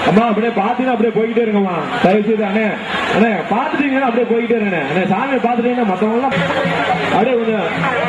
அம்மா அப்படியே பாத்தீங்கன்னா அப்படியே போய்கிட்டே இருங்கம்மா. தயவு செய்து அண்ணே அண்ணே பாத்துட்டீங்கன்னா அப்படியே போய்கிட்டே இருங்க. அண்ணே சாமியை பாத்துட்டீங்கன்னா மத்தவங்க எல்லாம் அப்படியே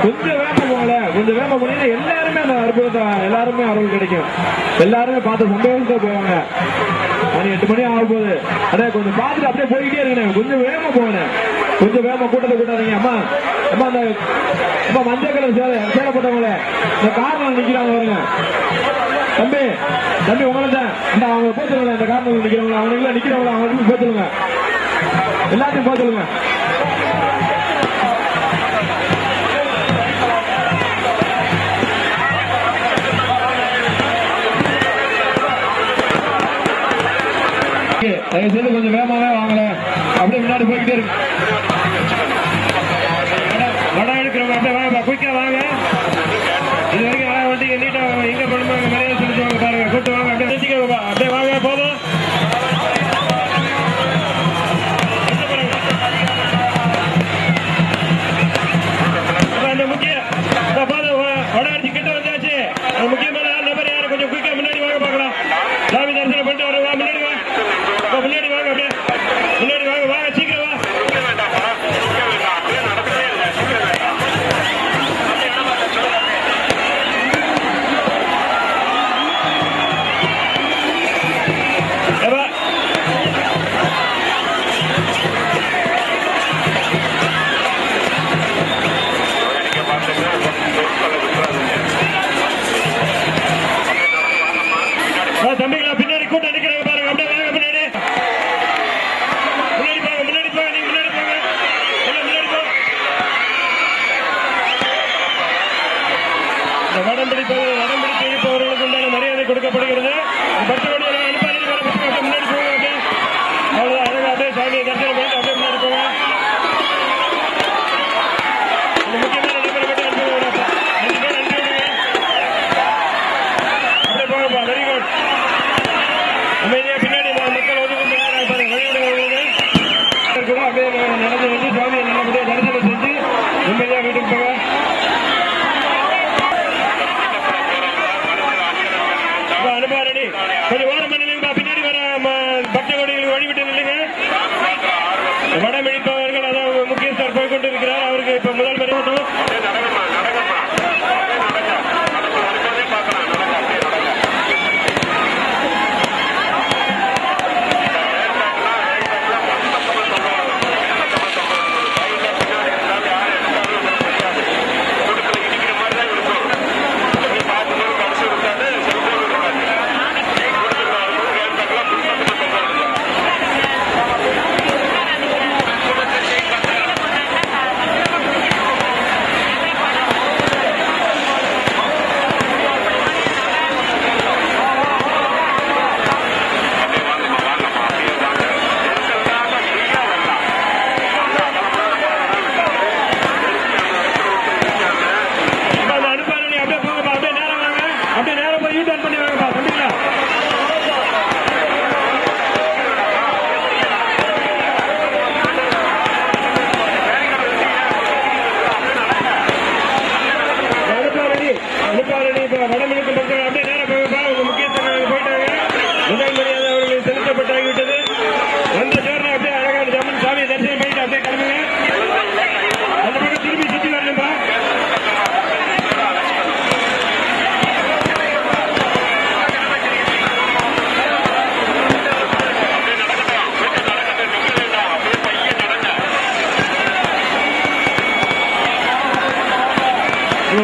கொஞ்சம் வேகமா போகல. கொஞ்சம் வேகமா போனீங்கன்னா எல்லாருமே அந்த அற்புதத்தை எல்லாருமே அருள் கிடைக்கும். எல்லாருமே பார்த்து சந்தோஷத்தை போவாங்க. மணி 8 மணி ஆக போகுது. அண்ணே கொஞ்சம் பாத்துட்டு அப்படியே போய்கிட்டே இருங்க. கொஞ்சம் வேகமா போங்க. கொஞ்சம் வேகமா கூட்டத்தை கூட்டாதீங்க. அம்மா அம்மா அந்த அம்மா மஞ்சள் கலர் சேலை போட்டவங்களே இந்த காரணம் நிக்கிறாங்க வருங்க. தம்பி தம்பி உங்களை தான் இந்த அவங்க போச்சுருங்க. இந்த காரணம் நிக்கிறவங்க அவனுக்கு நிக்கிறவங்க அவங்களுக்கு போச்சுருங்க. எல்லாத்தையும் போச்சுருங்க. தயவு செய்து கொஞ்சம் வேகமாவே வாங்கல. அப்படியே முன்னாடி போய்கிட்டே இருக்கு. வடம் எடுக்கிறவங்க அப்படியே வாங்க, குயிக்கா வாங்க. இது வரைக்கும் வண்டிக்கு நீட்டா எங்க பண்ணுவாங்க மரியாதை செலுத்துவாங்க பாருங்க. கூட்டு வாங்க, அப்படியே நிறுத்திக்கோங்க. அப்படியே வாங்க போதும். அந்த முக்கிய வடம் அடிச்சு கிட்ட வந்தாச்சு. அந்த முக்கியமான நபர் யாரு கொஞ்சம் குயிக்கா முன்னாடி வாங்க பார்க்கலாம். சாமி தரிசனம் பண்ணிட்டு வருவா. முன்னாடி வாங்க, முன்னாடி வாங்க, அப்படியே முன்னாடி வாங்க. வாங்க சீக்கிரம் வா. தம்பிகளா பின்னாடி கூட்டம் நிக்கிறாங்க பாருங்க. அப்படியே வாங்க முன்னாடி. முன்னாடி போங்க, முன்னாடி போங்க. நீங்க முன்னாடி போங்க, எல்லாம் முன்னாடி போங்க. இந்த வடம்பிடிப்பு இழுப்பவர்களுக்கு உண்டான மரியாதை கொடுக்கப்படுகிறது. பக்த கொடியை அனுப்பாதி வர பக்கம் அப்படியே முன்னாடி போங்க. அப்படியே அவ்வளவுதான். அழகா அப்படியே சாமியை தரிசனம் பண்ணிட்டு அப்படியே முன்னாடி போங்க. இந்த முக்கியமான நபரை மட்டும் அனுப்புங்க. 5 பேர் அனுப்பிவிடுங்க. அப்படியே போங்கப்பா. Very good. அமைதியா பின்னாடி மக்கள் ஒதுக்கி பாருங்க. வழிவிடுங்க. அப்படியே நடந்து வந்து சுவாமியை நல்லபடியா தரிசனம் செஞ்சு நிம்மதியா வீட்டுக்கு போங்க. அனுப்பாரணி கொஞ்சம் ஓரம் பண்ணுவீங்க. பின்னாடி வர பக்த கோடிகளுக்கு வழிவிட்டு நில்லுங்க. வடம் இடிப்பவர்கள் அதாவது முக்கியஸ்தர் போய்கொண்டு இருக்கிறார். அவருக்கு இப்ப முதல் பரிமாற்றம்.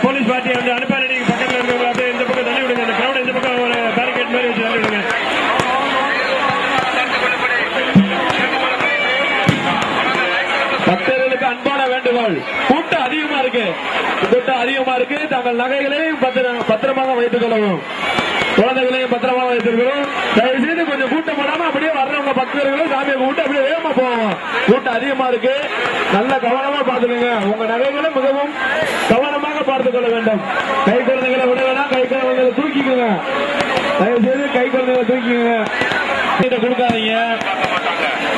போலீஸ் பார்ட்டி வந்து அனுப்பாரணி பக்கத்தில் இருக்கவங்க அப்படியே இந்த பக்கம் தள்ளி விடுங்க. இந்த கிரௌட் இந்த பக்கம் ஒரு பேரிகேட் மாதிரி வச்சு தள்ளி விடுங்க. பக்தர்களுக்கு அன்பான வேண்டுகோள். கூட்டம் அதிகமா இருக்கு. தங்கள் நகைகளையும் பத்திரமாக வைத்துக் கொள்ளவும். குழந்தைகளையும் பத்திரமாக வைத்திருக்கிறோம். தயவு செய்து கொஞ்சம் கூட்டம் போடாம அப்படியே வர்றவங்க பக்தர்களும் சாமியை கூட்டு அப்படியே வேகமா போவோம். கூட்டம் அதிகமா இருக்கு. நல்ல கவனமா பார்த்துக்கோங்க. உங்க நகைகளை மிகவும் கவனமாக பார்த்துக் கொள்ள வேண்டும். கை குழந்தைகளை விட வேணாம். கை குழந்தைகளை தூக்கிக்கோங்க. தயவு செய்து கை குழந்தைகளை தூக்கிக்கோங்க. கொடுக்காதீங்க.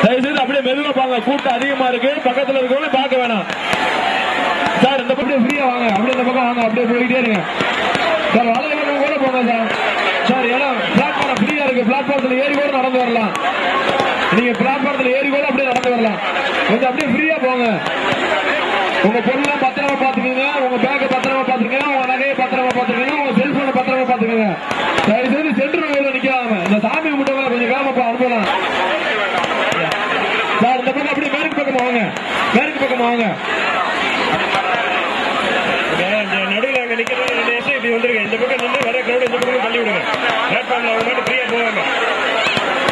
தயவு செய்து அப்படியே மெதுவா பாங்க. கூட்டம் அதிகமா இருக்கு. பக்கத்துல இருக்கவங்க பார்க்க வேணாம். சார் இந்த பக்கம் ஃப்ரீயா வாங்க. அப்படியே இந்த பக்கம் வாங்க. அப்படியே போயிட்டே இருங்க. சார் வலது பக்கம் கூட போங்க சார். சார் இடம் பிளாட்ஃபார்ம் ஃப்ரீயா இருக்கு. நீங்க பிளாட்பாரத்தில் ஏறி கூட நடந்து வரலாம். நீங்க பிளாட்பாரத்தில் ஏறி கூட அப்படியே நடந்து வரலாம். கொஞ்சம் அப்படியே ஃப்ரீயா போங்க. உங்க பொருள் பத்திரமா பாத்துக்கோங்க, உங்க பேக்க பத்திரமா பாத்துக்கோங்க, உங்க நகையை பத்திரமா பாத்துக்கோங்க, உங்க செல்போனை பத்திரமா பாத்துக்கோங்க. தயவு செய்து சென்டர் நிக்காம இந்த சாமி கும்பிட்டவங்க கொஞ்சம் வேகமா அனுப்பலாம் சார். இந்த பக்கம் அப்படியே மேற்கு பக்கம் வாங்க, மேற்கு பக்கம் வாங்க. நடுவில் அங்க நிக்கிறது இப்படி வந்துருங்க. இந்த பக்கம் நின்று வர கிரௌட் இந்த பக்கம் தள்ளி விடுங்க. பிளாட்ஃபார்ம்ல அவங்க மட்டும் ஃப்ரீயா போவாங்க.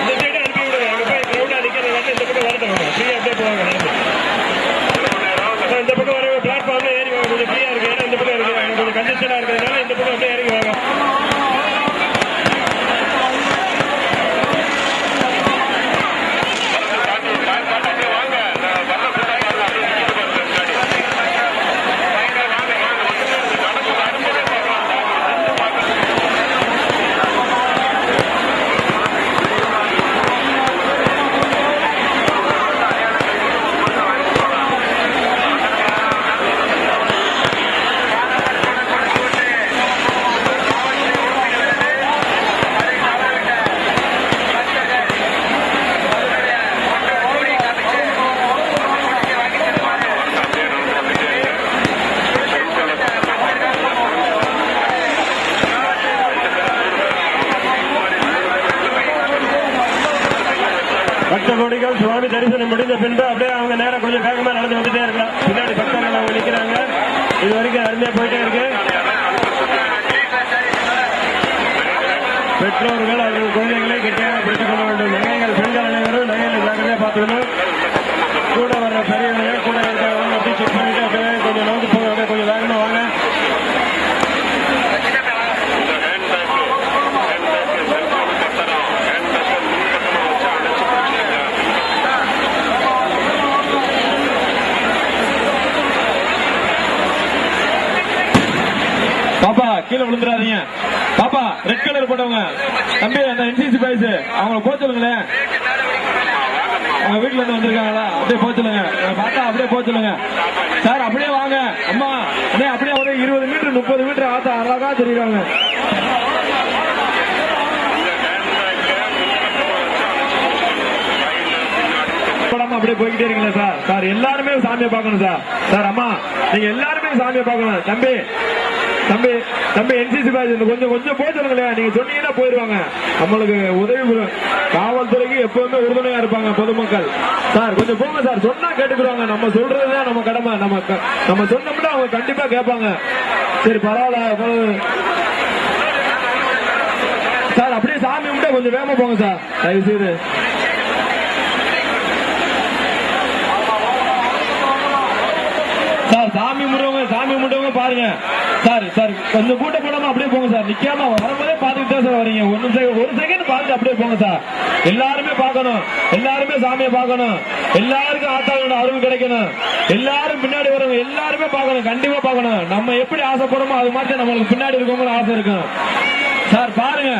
இந்த சைடு அனுப்பி விடுங்க. அங்க போய் கிரௌடா நிக்கிறது வந்து இந்த பக்கம் வரட்டும், ஃப்ரீயா அப்படியே போவாங்க. இந்த பக்கம் வர பிளாட்ஃபார்ம்ல ஏறி வாங்க, கொஞ்சம் ஃப்ரீயா இருக்கு. ஏன்னா இந்த பக்கம் இருக்கு கொஞ்சம் கன்ஜெஸ்டடா இருக்கிறதுனால இந்த பக்கம் அப்படியே இறங்கி வாங்க. பக்த கோடிகள் சுவாமி தரிசனம் முடிந்த பின்பு அப்படியே அவங்க நேரம் கொஞ்சம் வேகமா நடந்து வந்துட்டே இருக்கலாம். பின்னாடி பக்தர்கள் அவங்க நிக்கிறாங்க. இது வரைக்கும் அருமையா போயிட்டே இருக்கு. பெற்றோர்கள் அவர்கள் குழந்தைகளை கெட்டியாக பிடித்துக் கொள்ள வேண்டும். நகைகள் பெண்கள் அனைவரும் நகைகளை ஜாக்கிரதையா பார்த்துக்கணும். கூட வர்ற பெரியவங்க கூட இருக்கிறவங்க அப்படியே செக் பண்ணிட்டு அப்படியே கொஞ்சம் நோக்கி போங்க. அப்படியே கொஞ்சம் வேகமா வாங்க. பாப்பா கீழே விழுந்துடாதீங்க. பாப்பா ரெட் கலர் போட்டவங்க தம்பி அந்த என்சிசி பாய்ஸ் அவங்களை போக சொல்லுங்களேன். அவங்க வீட்டுல இருந்து வந்திருக்காங்களா அப்படியே போக சொல்லுங்க. பார்த்தா அப்படியே போக சொல்லுங்க சார். அப்படியே வாங்க அம்மா. அப்படியே ஒரு 20 மீட்டர் 30 மீட்டர் ஆத்தா அழகா தெரியுறாங்க. அப்படியே போய்கிட்டே இருக்கீங்களா சார்? சார் எல்லாருமே சாமியை பார்க்கணும் சார். சார் அம்மா நீங்க எல்லாருமே சாமியை பார்க்கணும். தம்பி தம்பி தம்பி என்சிசி பாய்ஸ் கொஞ்சம் கொஞ்சம் போய் சொல்லுங்களேன். நீங்க சொன்னீங்கன்னா போயிருவாங்க. நம்மளுக்கு உதவி காவல்துறைக்கு எப்பவுமே உறுதுணையா இருப்பாங்க பொதுமக்கள். சார் கொஞ்சம் போங்க சார். சொன்னா கேட்டுக்குறாங்க. நம்ம சொல்றதுதான் நம்ம கடமை. நம்ம சொன்னோம்னா அவங்க கண்டிப்பா கேட்பாங்க. சரி பரவாயில்ல சார். அப்படியே சாமி கும்பிட்டா கொஞ்சம் வேகமா போங்க சார் தயவு செய்து. சார் சாமி முடுவங்க பாருங்க சார். சார் கொஞ்சம் கூட்ட போடாம அப்படியே போங்க சார். நிக்காம வரும்போதே பாத்துக்கிட்டு தான் சார் வரீங்க. ஒரு செகண்ட் பார்த்துட்டு அப்படியே போங்க சார். எல்லாருமே பார்க்கணும். எல்லாருமே சாமியை பார்க்கணும். எல்லாருக்கும் ஆத்தாவோட அருள் கிடைக்கணும். எல்லாரும் பின்னாடி வரவங்க எல்லாருமே பார்க்கணும். கண்டிப்பா பார்க்கணும். நம்ம எப்படி ஆசைப்படுறோமோ அது மாதிரி நம்மளுக்கு பின்னாடி இருக்கவங்க ஆசை இருக்கும். சார் பாருங்க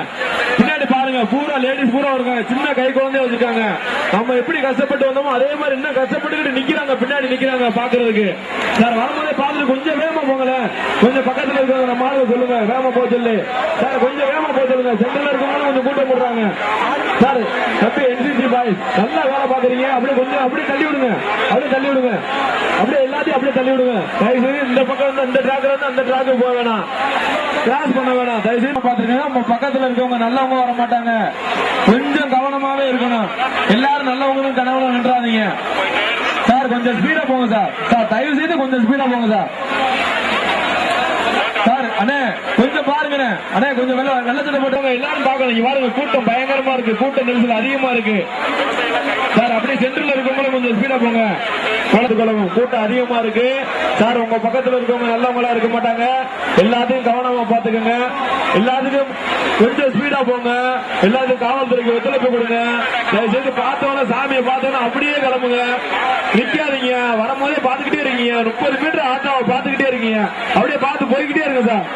பின்னாடி பாருங்க. பூரா லேடிஸ் பூரா இருக்காங்க. சின்ன கை குழந்தைய வச்சிருக்காங்க. நம்ம எப்படி கஷ்டப்பட்டு வந்தோமோ அதே மாதிரி இன்னும் கஷ்டப்பட்டுக்கிட்டு நிக்கிறாங்க. பின்னாடி நிக்கிறாங்க பாக்குறதுக்கு. சார் வரும்போதே பார்த்துட்டு கொஞ்சம் வேகமா போங்கல. கொஞ்சம் பக்கத்துல இருக்காங்க நம்ம ஆளுங்க சொல்லுங்க வேகமா போக சொல்லு. சார் கொஞ்சம் வேகமா போக சொல்லுங்க. சென்டர்ல இருக்கவங்க கொஞ்சம் கூட்டம் போடுறாங்க. சார் தம்பி என்சிசி பாய்ஸ் நல்லா வேலை பாக்குறீங்க. அப்படியே கொஞ்சம் அப்படியே தள்ளி விடுங்க. அப்படியே தள்ளி விடுங்க. அப்படியே எல்லாத்தையும் அப்படியே தள்ளி விடுங்க. தயவுசெய்து இந்த பக்கம் வந்து இந்த டிராக்ல இருந்து அந்த டிராக்கு போக வேணாம். கிராஸ் பண்ண வேணாம். தயவுசெய்து பாத்துருக்கீங்க. நம்ம பக்கத்துல இருக்கவங்க நல்லவங்க வர மாட்டாங்க. கொஞ்சம் கவனமாவே இருக்கணும். எல்லாரும் நல்லவங்களும் கனவுல நின்றாதீங்க சார். கொஞ்சம் ஸ்பீடா போங்க சார். சார் தயவு செய்து கொஞ்சம் ஸ்பீடா போங்க சார். சார் அண்ணே கொஞ்சம் பாருங்க அண்ணே. கொஞ்சம் வெள்ளச்சட்டை போட்டவங்க எல்லாரும் பாக்கணும். இங்க பாருங்க கூட்டம் பயங்கரமா இருக்கு. கூட்ட நெரிசல் அதிகமா இருக்கு சார். அப்படியே சென்டர்ல இருக்கவங்களும் கொஞ்சம் ஸ்பீடா போங்க. குளத்துக்குளம் கூட்டம் அதிகமா இருக்கு சார். உங்க பக்கத்துல இருக்கவங்க நல்லவங்களா இருக்க மாட்டாங்க. எல்லாத்தையும் கவனமா பாத்துக்கோங்க. எல்லாத்துக்கும் கொஞ்சம் ஸ்பீடா போங்க. எல்லாத்துக்கும் காவல்துறைக்கு ஒத்துழைப்பு கொடுங்க. தயவுசெய்து பார்த்தவன சாமியை பார்த்தவன அப்படியே கிளம்புங்க. நிக்காதீங்க. வரும்போதே பாத்துக்கிட்டே இருக்கீங்க. 30 மீட்டர் ஆட்டாவை பாத்துக்கிட்டே இருக்கீங்க. அப்படியே பார்த்து போய்கிட்டே இருக்கு சார்.